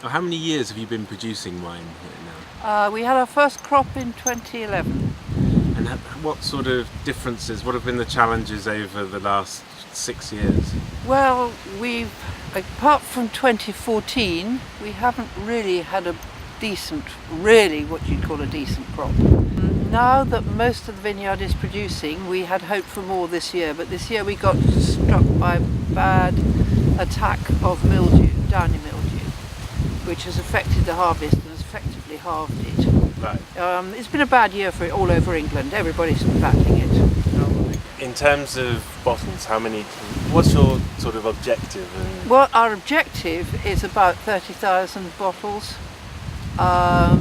How many years have you been producing wine here now? We had our first crop in 2011. And what sort of differences, what have been the challenges over the last 6 years? Well, apart from 2014, we haven't really had a decent, really what you'd call a decent crop. Now that most of the vineyard is producing, we had hoped for more this year, but this year we got struck by a bad attack of mildew, downy mildew, which has affected the harvest and has effectively halved it. Right. It's been a bad year for it all over England. Everybody's battling it. In terms of bottles, what's your sort of objective? Well, our objective is about 30,000 bottles a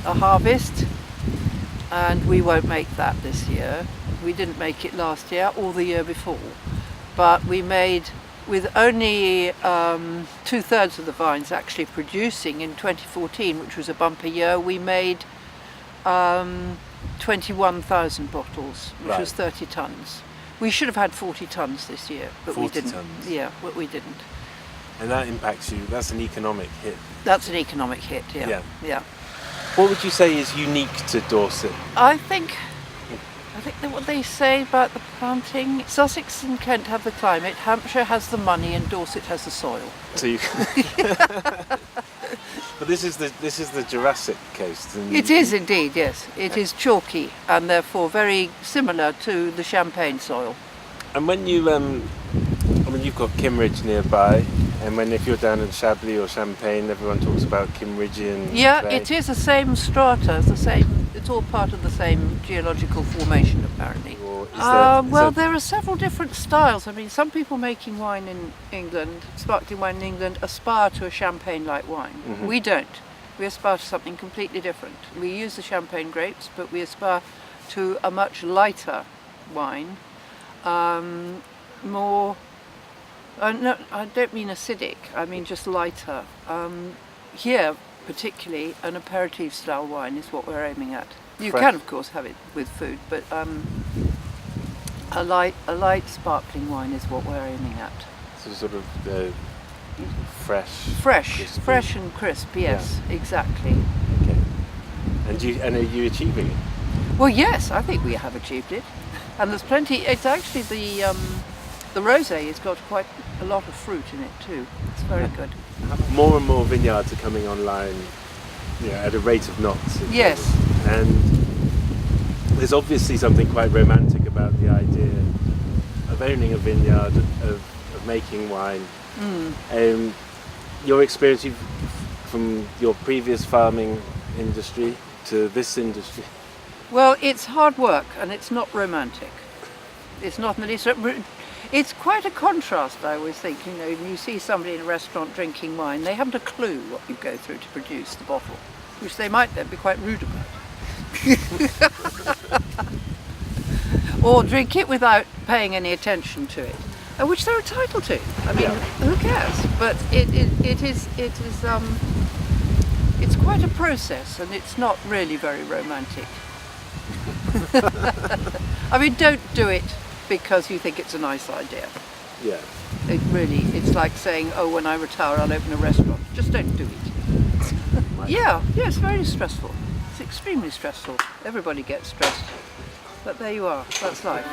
harvest, and we won't make that this year. We didn't make it last year or the year before, but we made, with only 2/3 of the vines actually producing in 2014, which was a bumper year, we made 21,000 bottles, which was 30 tonnes. We should have had 40 tonnes this year, but we didn't. 40 tonnes? Yeah, but we didn't. And that impacts you, that's an economic hit. That's an economic hit, yeah. What would you say is unique to Dorset? I think that what they say about the planting, Sussex and Kent have the climate, Hampshire has the money, and Dorset has the soil. So you But this is the Jurassic coast. It is indeed, yes. It is chalky and therefore very similar to the Champagne soil. And when you, you've got Kimmeridge nearby, and if you're down in Chablis or Champagne, everyone talks about Kimmeridgian. Yeah, clay. it is the same strata, it's all part of the same geological formation apparently. There are several different styles. I mean, some people making wine in England, sparkling wine in England, aspire to a champagne-like wine. Mm-hmm. We don't. We aspire to something completely different. We use the champagne grapes, but we aspire to a much lighter wine, more. No, I don't mean acidic. I mean just lighter. Here, particularly, an aperitif-style wine is what we're aiming at. You can, of course, have it with food, but a light sparkling wine is what we're aiming at. So sort of the fresh and crisp. Yes, yeah. Exactly. Okay. And are you achieving it? Well, yes, I think we have achieved it, and there's plenty. It's actually the rosé has got quite a lot of fruit in it too. It's very good. More and more vineyards are coming online, at a rate of knots. Yes. And there's obviously something quite romantic about the idea of owning a vineyard, of making wine. Your experience from your previous farming industry to this industry? Well, it's hard work and it's not romantic. It's not in the least. It's quite a contrast, I always think. You see somebody in a restaurant drinking wine, they haven't a clue what you go through to produce the bottle, which they might then be quite rude about. Or drink it without paying any attention to it, which they're entitled to. I mean, Who cares? But it's quite a process, and it's not really very romantic. I mean, don't do it because you think it's a nice idea. Yeah. It's like saying, oh, when I retire, I'll open a restaurant. Just don't do it. Yeah, it's very stressful. It's extremely stressful. Everybody gets stressed. But there you are. That's life.